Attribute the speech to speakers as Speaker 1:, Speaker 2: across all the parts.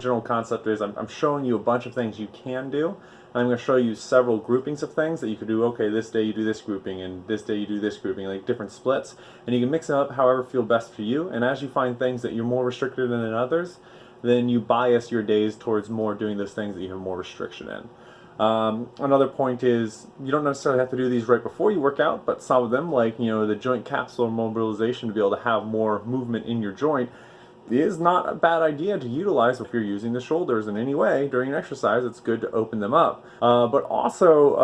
Speaker 1: General concept is I'm showing you a bunch of things you can do, and I'm going to show you several groupings of things that you could do. Okay, this day you do this grouping, and this day you do this grouping, like different splits, and you can mix them up however feel best for you. And as you find things that you're more restricted in than others, then you bias your days towards more doing those things that you have more restriction in. Another point is you don't necessarily have to do these right before you work out, but some of them, like the joint capsular mobilization, to be able to have more movement in your joint, is not a bad idea to utilize if you're using the shoulders in any way during an exercise. It's good to open them up. But also,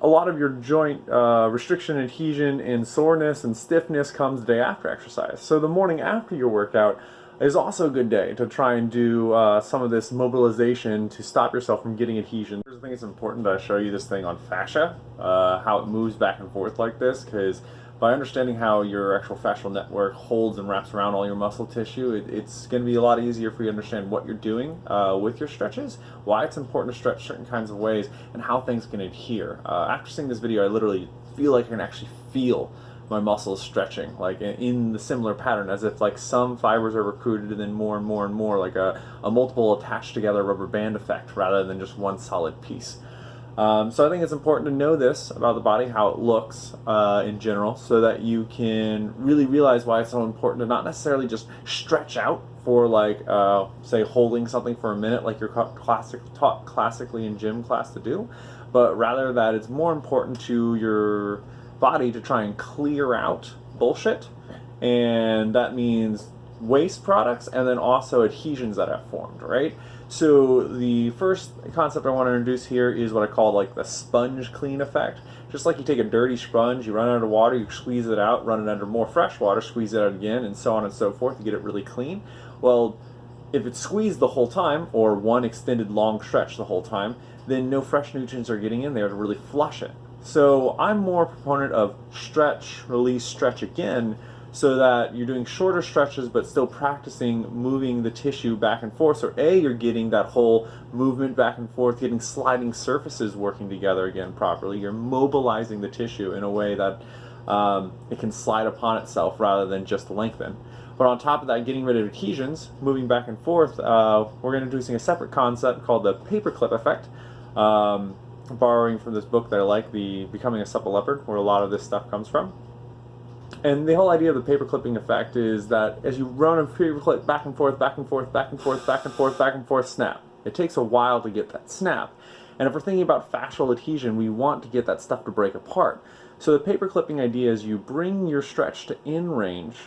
Speaker 1: a lot of your joint restriction, adhesion, and soreness and stiffness comes the day after exercise. So the morning after your workout is also a good day to try and do some of this mobilization to stop yourself from getting adhesion. I think it's important that I show you this thing on fascia, how it moves back and forth like this, because by understanding how your actual fascial network holds and wraps around all your muscle tissue, it's going to be a lot easier for you to understand what you're doing with your stretches, why it's important to stretch certain kinds of ways, and how things can adhere. After seeing this video, I literally feel like I can actually feel my muscles stretching, like in the similar pattern, as if like some fibers are recruited and then more and more and more, like a multiple attached together rubber band effect rather than just one solid piece. So I think it's important to know this about the body, how it looks in general, so that you can really realize why it's so important to not necessarily just stretch out for like, say, holding something for a minute like you're taught classically in gym class to do, but rather that it's more important to your body to try and clear out bullshit, and that means waste products and then also adhesions that have formed, right? So the first concept I want to introduce here is what I call like the sponge clean effect. Just like you take a dirty sponge, you run it under water, you squeeze it out, run it under more fresh water, squeeze it out again, and so on and so forth to get it really clean. Well, if it's squeezed the whole time, or one extended long stretch the whole time, then no fresh nutrients are getting in there to really flush it. So I'm more a proponent of stretch, release, stretch again, so that you're doing shorter stretches but still practicing moving the tissue back and forth. So A, you're getting that whole movement back and forth, getting sliding surfaces working together again properly. You're mobilizing the tissue in a way that it can slide upon itself rather than just lengthen. But on top of that, getting rid of adhesions, moving back and forth, we're introducing a separate concept called the paperclip effect. Borrowing from this book that I like, the Becoming a Supple Leopard, where a lot of this stuff comes from. And the whole idea of the paper clipping effect is that as you run a paper clip back and forth, back and forth, back and forth, back and forth, back and forth, snap. It takes a while to get that snap. And if we're thinking about fascial adhesion, we want to get that stuff to break apart. So the paper clipping idea is you bring your stretch to in range,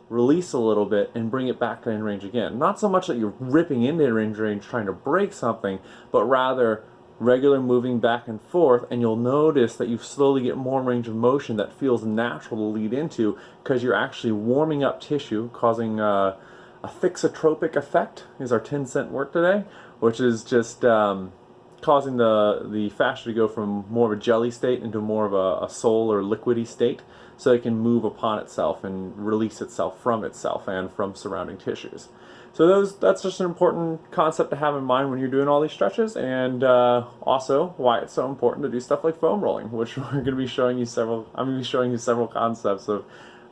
Speaker 1: release a little bit, and bring it back to in range again. Not so much that you're ripping into in range trying to break something, but rather regular moving back and forth, and you'll notice that you slowly get more range of motion that feels natural to lead into because you're actually warming up tissue, causing a thixotropic effect is our 10-cent word today, which is just causing the fascia to go from more of a jelly state into more of a sol or liquidy state, so it can move upon itself and release itself from itself and from surrounding tissues. So that's just an important concept to have in mind when you're doing all these stretches, and also why it's so important to do stuff like foam rolling, which we're going to be showing you several. I'm going to be showing you several concepts of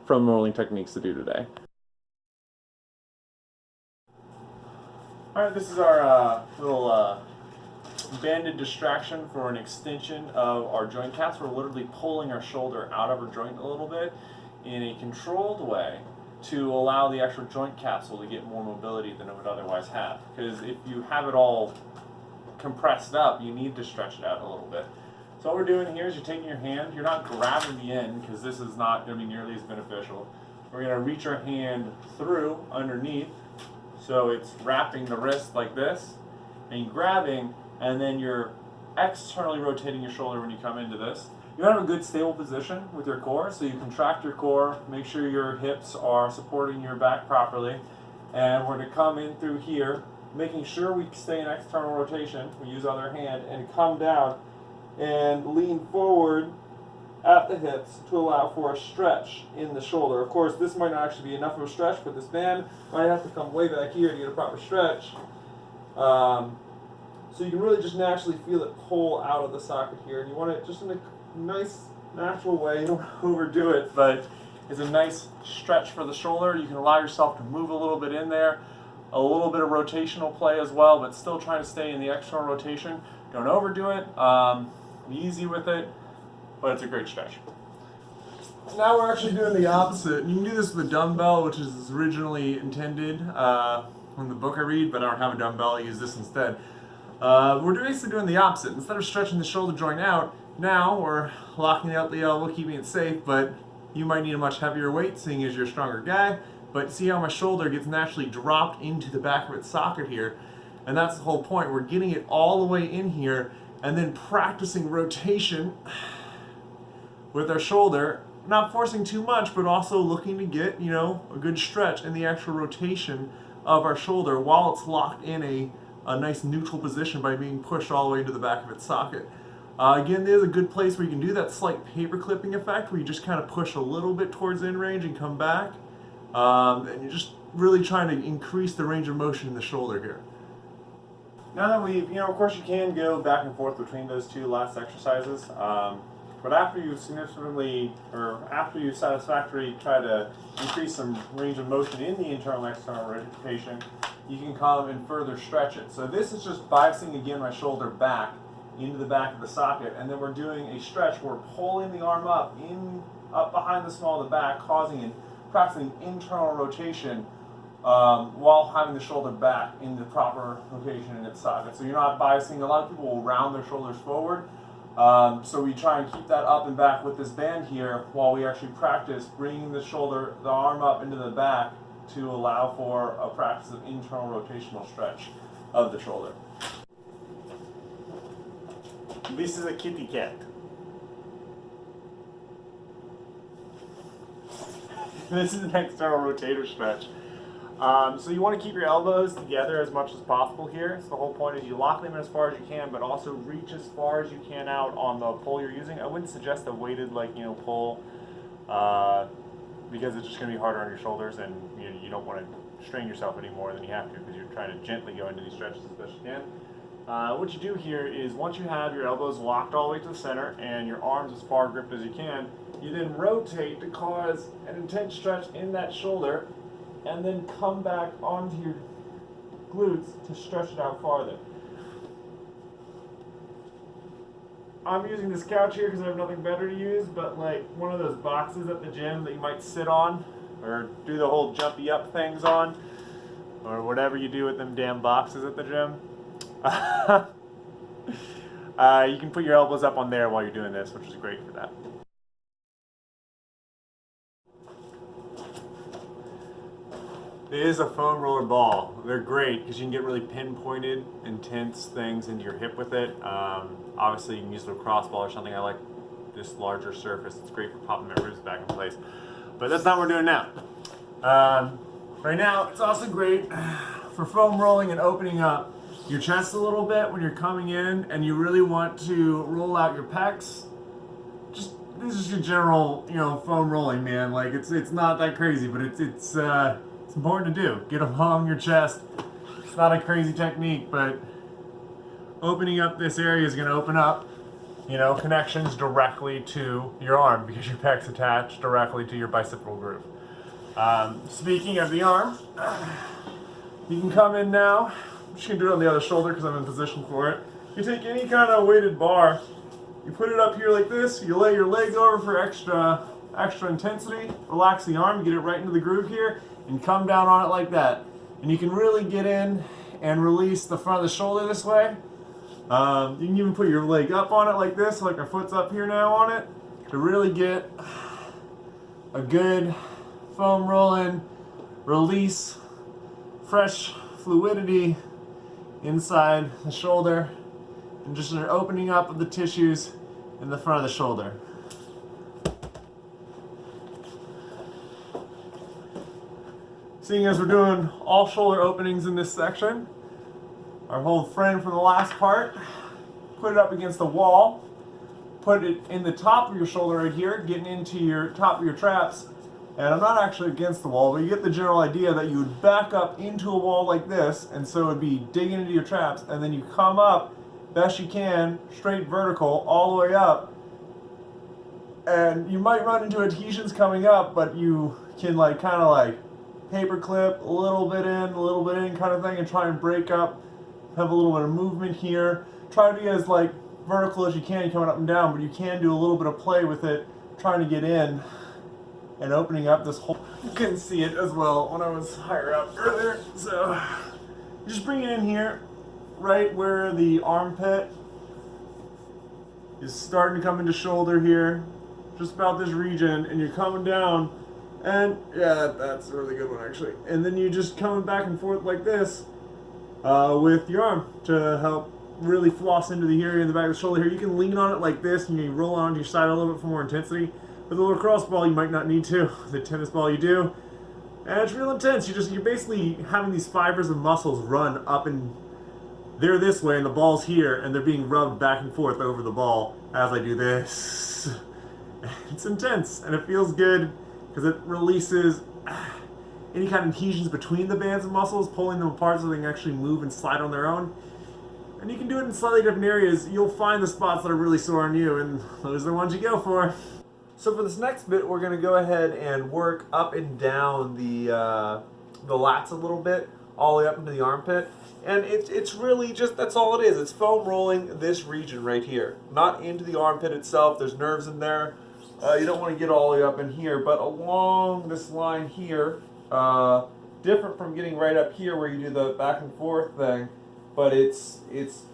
Speaker 1: foam rolling techniques to do today. All right, this is our little banded distraction for an extension of our joint caps. We're literally pulling our shoulder out of our joint a little bit in a controlled way to allow the actual joint capsule to get more mobility than it would otherwise have. Because if you have it all compressed up, you need to stretch it out a little bit. So what we're doing here is you're taking your hand, you're not grabbing the end because this is not going to be nearly as beneficial. We're going to reach our hand through underneath, so it's wrapping the wrist like this, and grabbing, and then you're externally rotating your shoulder when you come into this. You want to have a good stable position with your core, so you contract your core, make sure your hips are supporting your back properly, and we're going to come in through here, making sure we stay in external rotation. We use other hand and come down and lean forward at the hips to allow for a stretch in the shoulder. Of course, this might not actually be enough of a stretch, but this band might have to come way back here to get a proper stretch. So you can really just naturally feel it pull out of the socket here, and you want it just in a nice natural way. You don't overdo it, but it's a nice stretch for the shoulder. You can allow yourself to move a little bit in there, a little bit of rotational play as well, but still trying to stay in the external rotation. Don't overdo it. Be easy with it, but it's a great stretch. Now we're actually doing the opposite. You can do this with a dumbbell, which is originally intended in the book I read, but I don't have a dumbbell. I use this instead. We're basically doing the opposite. Instead of stretching the shoulder joint out, now we're locking out the elbow, keeping it safe, but you might need a much heavier weight, seeing as you're a stronger guy. But see how my shoulder gets naturally dropped into the back of its socket here? And that's the whole point. We're getting it all the way in here and then practicing rotation with our shoulder, not forcing too much, but also looking to get, a good stretch in the actual rotation of our shoulder while it's locked in a nice neutral position by being pushed all the way into the back of its socket. Again, there's a good place where you can do that slight paper clipping effect where you just kind of push a little bit towards in range and come back. And you're just really trying to increase the range of motion in the shoulder here. Now that we've, of course you can go back and forth between those two last exercises, but after you satisfactorily try to increase some range of motion in the internal and external rotation, you can come and further stretch it. So this is just biasing again my shoulder back into the back of the socket, and then we're doing a stretch where we're pulling the arm up behind the small of the back, practicing internal rotation while having the shoulder back in the proper location in its socket. So you're not biasing. A lot of people will round their shoulders forward. So we try and keep that up and back with this band here while we actually practice bringing the arm up into the back to allow for a practice of internal rotational stretch of the shoulder. This is a kitty cat. This is an external rotator stretch. So you want to keep your elbows together as much as possible here. So the whole point is you lock them in as far as you can, but also reach as far as you can out on the pull you're using. I wouldn't suggest a weighted pull because it's just going to be harder on your shoulders, and you don't want to strain yourself any more than you have to because you're trying to gently go into these stretches as best you can. What you do here is once you have your elbows locked all the way to the center and your arms as far gripped as you can, you then rotate to cause an intense stretch in that shoulder and then come back onto your glutes to stretch it out farther. I'm using this couch here because I have nothing better to use, but like one of those boxes at the gym that you might sit on or do the whole jumpy up things on, or whatever you do with them damn boxes at the gym. You can put your elbows up on there while you're doing this, which is great for that. It is a foam roller ball. They're great because you can get really pinpointed, intense things into your hip with it. Obviously, you can use a lacrosse ball or something. I like this larger surface. It's great for popping my ribs back in place. But that's not what we're doing now. Right now, it's also great for foam rolling and opening up your chest a little bit when you're coming in and you really want to roll out your pecs. This is your general, foam rolling, man. Like it's not that crazy, but it's important to do. Get along your chest. It's not a crazy technique, but opening up this area is going to open up, connections directly to your arm because your pec's attached directly to your bicipital groove. Speaking of the arm, you can come in now. I'm just going to do it on the other shoulder because I'm in position for it. You take any kind of weighted bar, you put it up here like this, you lay your legs over for extra intensity, relax the arm, get it right into the groove here, and come down on it like that. And you can really get in and release the front of the shoulder this way. You can even put your leg up on it like this, like our foot's up here now on it, to really get a good foam rolling, release, fresh fluidity inside the shoulder, and just an opening up of the tissues in the front of the shoulder. Seeing as we're doing all shoulder openings in this section, our old friend from the last part, put it up against the wall, put it in the top of your shoulder right here, getting into your top of your traps. And I'm not actually against the wall, but you get the general idea that you would back up into a wall like this, and so it would be digging into your traps, and then you come up best you can, straight vertical, all the way up. And you might run into adhesions coming up, but you can kind of paper clip, a little bit in kind of thing, and try and break up, have a little bit of movement here. Try to be as like vertical as you can coming up and down, but you can do a little bit of play with it, trying to get in and opening up this hole. You couldn't see it as well when I was higher up earlier, so just bring it in here, right where the armpit is starting to come into shoulder here, just about this region, and you're coming down, and yeah, that's a really good one actually. And then you're just coming back and forth like this with your arm to help really floss into the area in the back of the shoulder here. You can lean on it like this, and you roll onto your side a little bit for more intensity. With a lacrosse ball, you might not need to. The tennis ball, you do. And it's real intense. You're basically having these fibers of muscles run up, and they're this way and the ball's here, and they're being rubbed back and forth over the ball as I do this. It's intense and it feels good because it releases any kind of adhesions between the bands of muscles, pulling them apart so they can actually move and slide on their own. And you can do it in slightly different areas. You'll find the spots that are really sore on you, and those are the ones you go for. So for this next bit, we're going to go ahead and work up and down the lats a little bit, all the way up into the armpit. And it's really just, that's all it is. It's foam rolling this region right here, not into the armpit itself. There's nerves in there. You don't want to get all the way up in here, but along this line here, different from getting right up here where you do the back and forth thing, but it's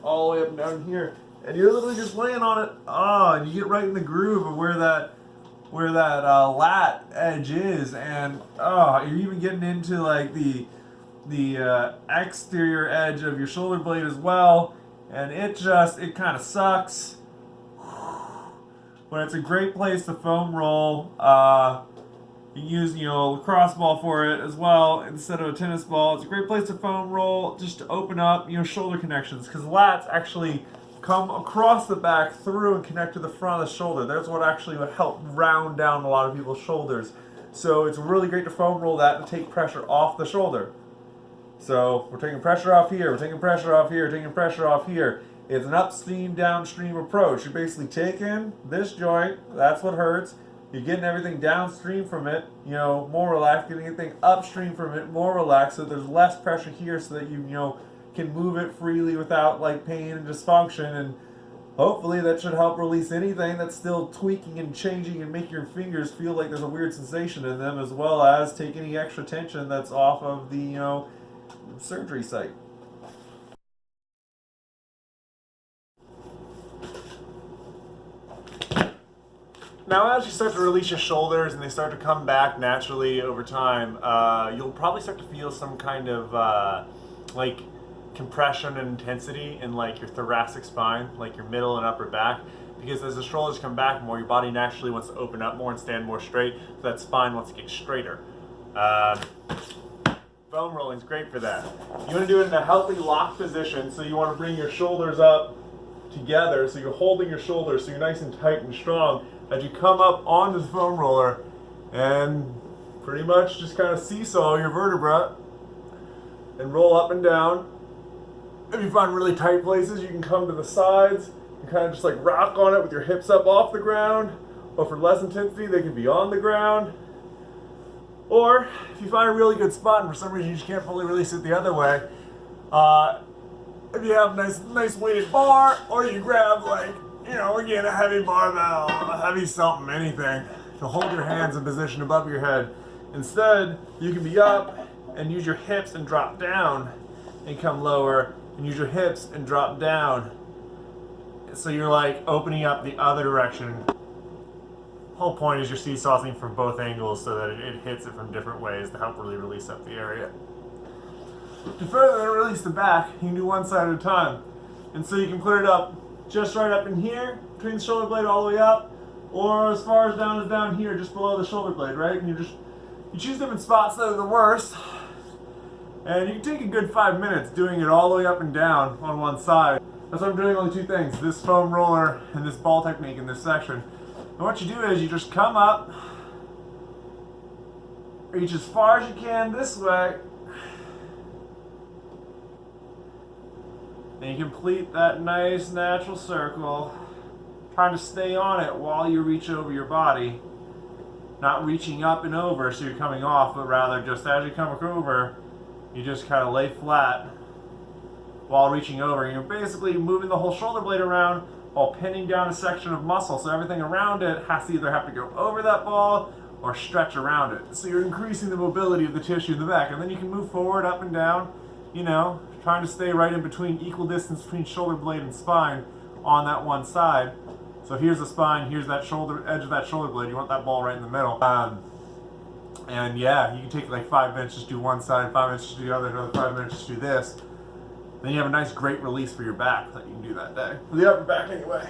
Speaker 1: all the way up and down here. And you're literally just laying on it, and you get right in the groove of where that lat edge is, and you're even getting into like the exterior edge of your shoulder blade as well, and it kind of sucks, but it's a great place to foam roll. You can use a lacrosse ball for it as well instead of a tennis ball. It's a great place to foam roll, just to open up shoulder connections, because lats actually come across the back through and connect to the front of the shoulder. That's what actually would help round down a lot of people's shoulders. So it's really great to foam roll that and take pressure off the shoulder. So we're taking pressure off here, we're taking pressure off here, taking pressure off here. It's an upstream, downstream approach. You're basically taking this joint, that's what hurts. You're getting everything downstream from it, more relaxed, getting everything upstream from it, more relaxed, so there's less pressure here so that you can move it freely without like pain and dysfunction, and hopefully that should help release anything that's still tweaking and changing and make your fingers feel like there's a weird sensation in them, as well as take any extra tension that's off of the surgery site. Now as you start to release your shoulders and they start to come back naturally over time, you'll probably start to feel some kind of like compression and intensity in like your thoracic spine, like your middle and upper back, because as the shoulders come back more, your body naturally wants to open up more and stand more straight, so that spine wants to get straighter. Foam rolling is great for that. You want to do it in a healthy locked position, so you want to bring your shoulders up together, so you're holding your shoulders so you're nice and tight and strong as you come up onto the foam roller, and pretty much just kind of seesaw your vertebra and roll up and down. If you find really tight places, you can come to the sides and kind of just like rock on it with your hips up off the ground, or for less intensity, they can be on the ground. Or if you find a really good spot and for some reason you just can't fully release it the other way, if you have a nice weighted bar, or you grab like, again, a heavy barbell, a heavy something, anything, to hold your hands in position above your head. Instead, you can be up and use your hips and drop down and come lower, and use your hips and drop down. So you're like opening up the other direction. Whole point is you're seesawing from both angles so that it hits it from different ways to help really release up the area. To further release the back, you can do one side at a time. And so you can put it up just right up in here, between the shoulder blade all the way up, or as far as down here, just below the shoulder blade, right? And you choose different spots that are the worst. And you can take a good 5 minutes doing it all the way up and down on one side. That's why I'm doing only two things, this foam roller and this ball technique in this section. And what you do is you just come up, reach as far as you can this way, and you complete that nice natural circle, trying to stay on it while you reach over your body. not reaching up and over so you're coming off, but rather just as you come over, you just kind of lay flat while reaching over. You're basically moving the whole shoulder blade around while pinning down a section of muscle, so everything around it has to either have to go over that ball or stretch around it. So you're increasing the mobility of the tissue in the back, and then you can move forward, up and down, trying to stay right in between, equal distance between shoulder blade and spine on that one side. So here's the spine, here's that shoulder edge of that shoulder blade. You want that ball right in the middle. And yeah, you can take like 5 minutes, just do one side, 5 minutes, just do the other, another 5 minutes, just do this. Then you have a nice, great release for your back that you can do that day. For the upper back, anyway.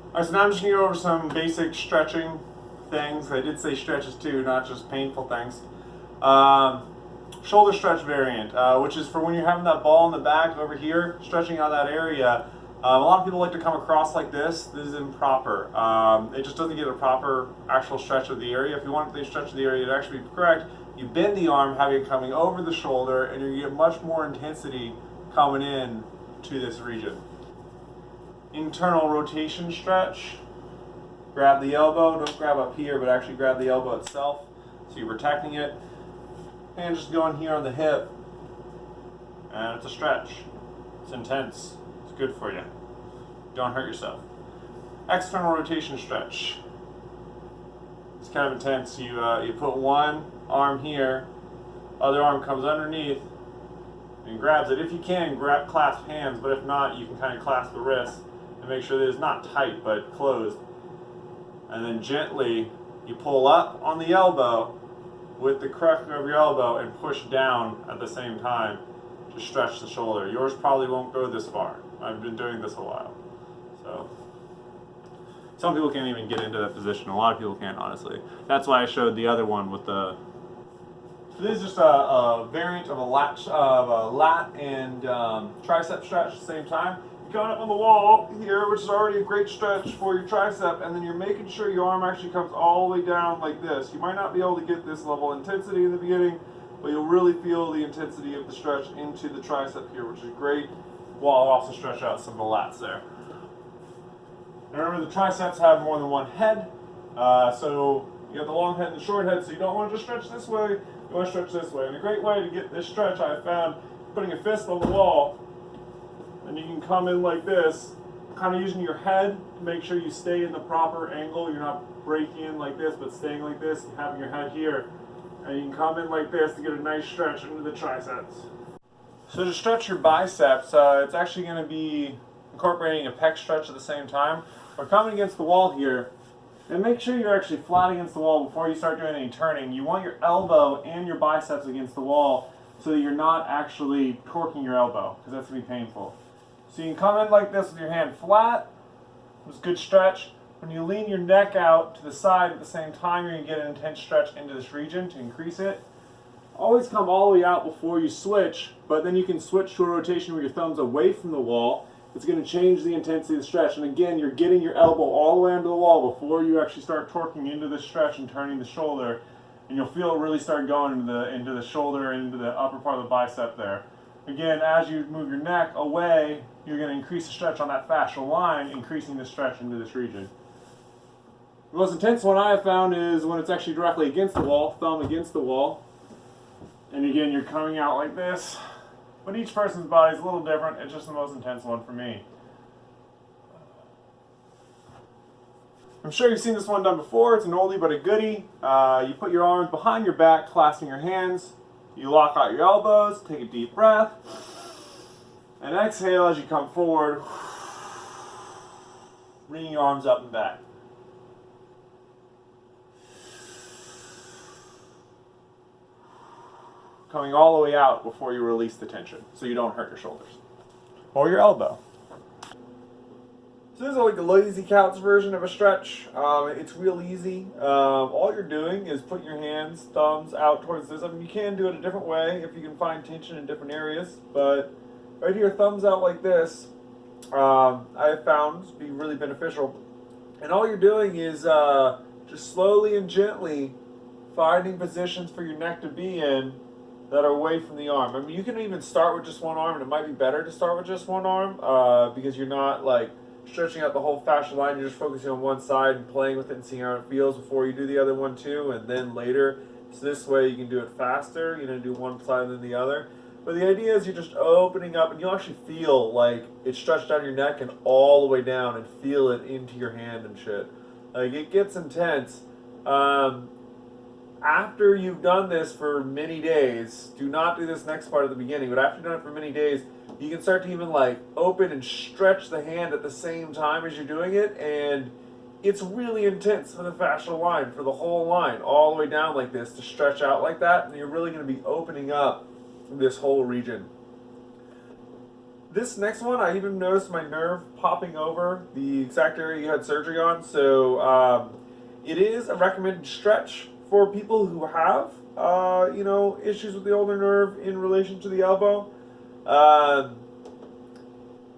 Speaker 1: All right, so now I'm just going to go over some basic stretching things. I did say stretches too, not just painful things. Shoulder stretch variant, which is for when you're having that ball in the back over here, stretching out that area. A lot of people like to come across like this. This is improper. It just doesn't get a proper actual stretch of the area. If you want the stretch of the area to actually be correct, you bend the arm, have it coming over the shoulder, and you get much more intensity coming in to this region. Internal rotation stretch. Grab the elbow, don't grab up here, but actually grab the elbow itself. So you're protecting it. And just going here on the hip. And it's a stretch. It's intense. It's good for you. Don't hurt yourself. External rotation stretch. It's kind of intense. You put one arm here, other arm comes underneath and grabs it. If you can, clasp hands, but if not, you can kind of clasp the wrist and make sure that it's not tight but closed. And then gently you pull up on the elbow with the crux of your elbow and push down at the same time to stretch the shoulder. Yours probably won't go this far. I've been doing this a while. So some people can't even get into that position. A lot of people can't, honestly. That's why I showed the other one with the. So this is just a variant of a lat and tricep stretch at the same time. You're going up on the wall here, which is already a great stretch for your tricep, and then you're making sure your arm actually comes all the way down like this. You might not be able to get this level of intensity in the beginning, but you'll really feel the intensity of the stretch into the tricep here, which is great, while also stretch out some of the lats there. Now remember, the triceps have more than one head, so you have the long head and the short head, so you don't want to just stretch this way, you want to stretch this way. And a great way to get this stretch, I found, putting a fist on the wall, and you can come in like this, kind of using your head to make sure you stay in the proper angle. You're not breaking in like this, but staying like this and having your head here. And you can come in like this to get a nice stretch into the triceps. So to stretch your biceps, it's actually going to be incorporating a pec stretch at the same time. We're coming against the wall here, and make sure you're actually flat against the wall before you start doing any turning. You want your elbow and your biceps against the wall so that you're not actually torquing your elbow, because that's going to be painful. So you can come in like this with your hand flat. It's a good stretch. When you lean your neck out to the side at the same time, you're going to get an intense stretch into this region to increase it. Always come all the way out before you switch, but then you can switch to a rotation where your thumb's away from the wall. It's going to change the intensity of the stretch. And again, you're getting your elbow all the way onto the wall before you actually start torquing into the stretch and turning the shoulder. And you'll feel it really start going into the shoulder, into the upper part of the bicep there. Again, as you move your neck away, you're going to increase the stretch on that fascial line, increasing the stretch into this region. The most intense one I have found is when it's actually directly against the wall, thumb against the wall. And again, you're coming out like this. But each person's body is a little different. It's just the most intense one for me. I'm sure you've seen this one done before. It's an oldie but a goodie. You put your arms behind your back, clasping your hands. You lock out your elbows, take a deep breath, and exhale as you come forward, bringing your arms up and back. Coming all the way out before you release the tension, so you don't hurt your shoulders or your elbow. So this is like the lazy couch version of a stretch. It's real easy. All you're doing is put your hands, thumbs out towards this. I mean, you can do it a different way if you can find tension in different areas, but right here, thumbs out like this, I have found to be really beneficial. And all you're doing is just slowly and gently finding positions for your neck to be in that are away from the arm. I mean, you can even start with just one arm, and it might be better to start with just one arm because you're not like stretching out the whole fascia line. You're just focusing on one side and playing with it and seeing how it feels before you do the other one too, and then later. So this way you can do it faster. You know, do one side than the other. But the idea is you're just opening up, and you'll actually feel like it's stretched down your neck and all the way down, and feel it into your hand and shit. Like, it gets intense. After you've done this for many days, do not do this next part at the beginning, but after you've done it for many days, you can start to even like open and stretch the hand at the same time as you're doing it, and it's really intense for the fascial line, for the whole line, all the way down like this, to stretch out like that, and you're really going to be opening up this whole region. This next one, I even noticed my nerve popping over the exact area you had surgery on, so it is a recommended stretch for people who have, issues with the ulnar nerve in relation to the elbow.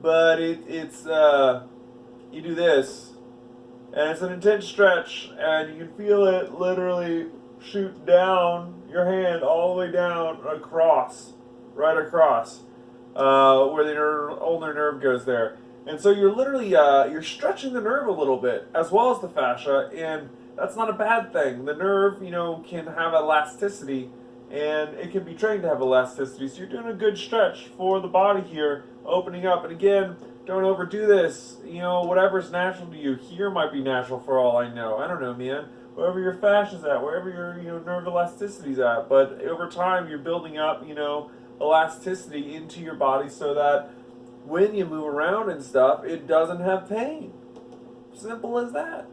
Speaker 1: But it's you do this, and it's an intense stretch, and you can feel it literally shoot down your hand all the way down across, right across, where the ulnar nerve goes there. And so you're literally you're stretching the nerve a little bit as well as the fascia, and that's not a bad thing. The nerve, can have elasticity, and it can be trained to have elasticity. So you're doing a good stretch for the body here, opening up. And again, don't overdo this. Whatever's natural to you. Here might be natural for all I know. I don't know, man. Wherever your fascia's at, wherever your nerve elasticity's at. But over time, you're building up, elasticity into your body so that when you move around and stuff, it doesn't have pain. Simple as that.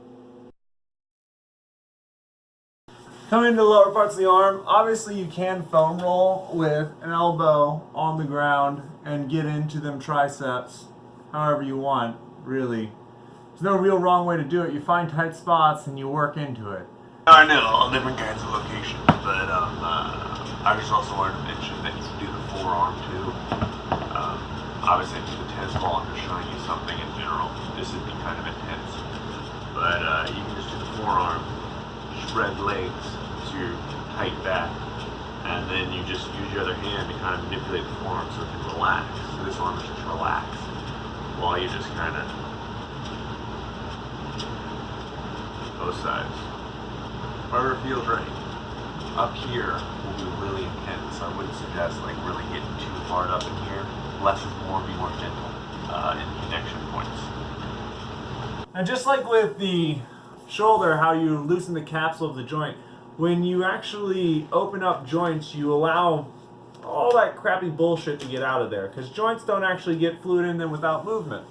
Speaker 1: Coming into the lower parts of the arm, obviously you can foam roll with an elbow on the ground and get into them triceps however you want, really. There's no real wrong way to do it. You find tight spots and you work into it.
Speaker 2: I know, all different kinds of locations, but I just also wanted to mention that you can do the forearm too. Obviously, I do the tennis ball, I'm just showing you something in general. This would be kind of intense. But you can just do the forearm, spread legs to your tight back, and then you just use your other hand to kind of manipulate the forearm so it can relax. So this arm is just relaxed while you just kind of both sides. Whatever feels right. Up here will be really intense. I wouldn't suggest like really getting too hard up in here. Less is more, be more gentle in connection points.
Speaker 1: And just like with the shoulder, how you loosen the capsule of the joint, when you actually open up joints, you allow all that crappy bullshit to get out of there, because joints don't actually get fluid in them without movement.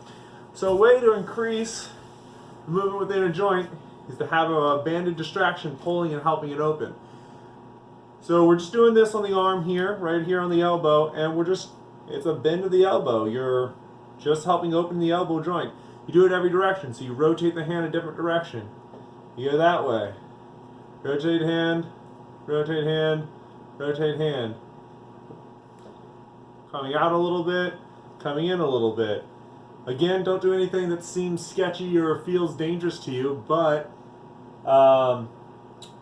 Speaker 1: So a way to increase the movement within a joint is to have a banded distraction pulling and helping it open. So we're just doing this on the arm here, right here on the elbow, and it's a bend of the elbow. You're just helping open the elbow joint. You do it every direction, so you rotate the hand a different direction. You go that way. Rotate hand, rotate hand, rotate hand. Coming out a little bit, coming in a little bit. Again, don't do anything that seems sketchy or feels dangerous to you, but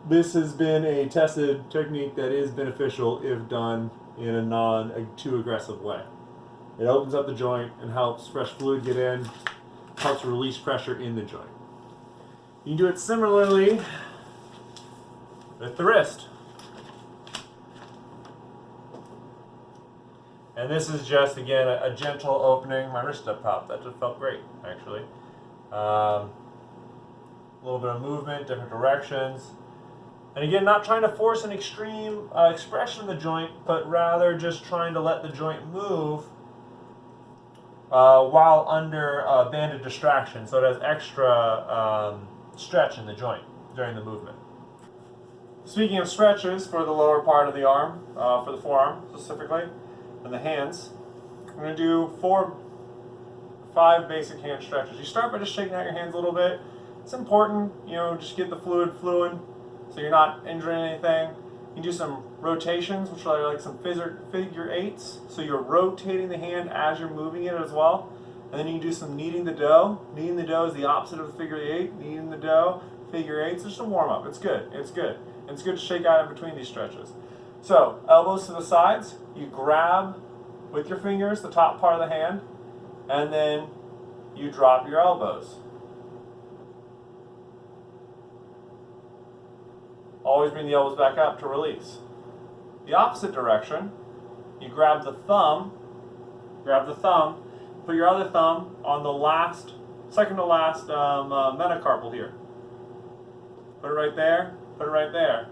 Speaker 1: this has been a tested technique that is beneficial if done in a non-too aggressive way. It opens up the joint and helps fresh fluid get in, helps release pressure in the joint. You can do it similarly with the wrist. And this is just, again, a gentle opening. My wrist up top, that just felt great, actually. A little bit of movement, different directions. And again, not trying to force an extreme expression in the joint, but rather just trying to let the joint move while under banded distraction, so it has extra stretch in the joint during the movement. Speaking of stretches for the lower part of the arm, for the forearm specifically, and the hands, I'm going to do 5 basic hand stretches. You start by just shaking out your hands a little bit. It's important, just get the fluid flowing so you're not injuring anything. You can do some rotations, which are like some figure eights. So you're rotating the hand as you're moving it as well. And then you can do some kneading the dough. Kneading the dough is the opposite of the figure eight. Kneading the dough, figure eights. It's just a warm up. It's good. It's good. And it's good to shake out in between these stretches. So, elbows to the sides, you grab with your fingers the top part of the hand, and then you drop your elbows. Always bring the elbows back up to release. The opposite direction, you grab the thumb, put your other thumb on the second to last metacarpal here. Put it right there, put it right there.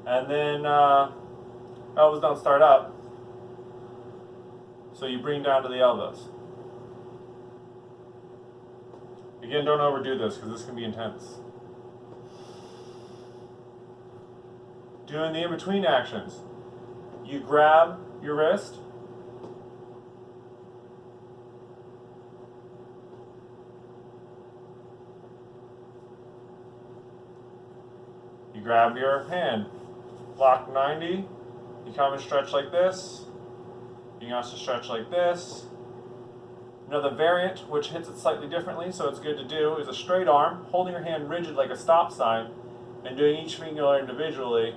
Speaker 1: And then elbows don't start up, so you bring down to the elbows. Again, don't overdo this because this can be intense. Doing the in-between actions. You grab your wrist, you grab your hand, lock 90, you come and stretch like this, you can also stretch like this. Another variant, which hits it slightly differently, so it's good to do, is a straight arm, holding your hand rigid like a stop sign, and doing each finger individually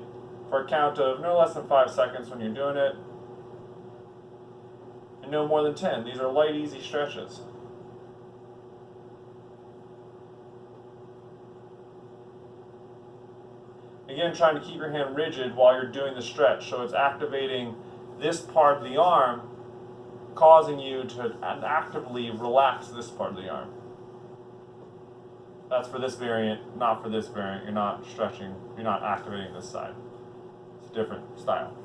Speaker 1: for a count of no less than 5 seconds when you're doing it, and no more than 10. These are light, easy stretches. Again, trying to keep your hand rigid while you're doing the stretch, so it's activating this part of the arm, causing you to actively relax this part of the arm. That's for this variant, not for this variant. You're not stretching, you're not activating this side. It's a different style.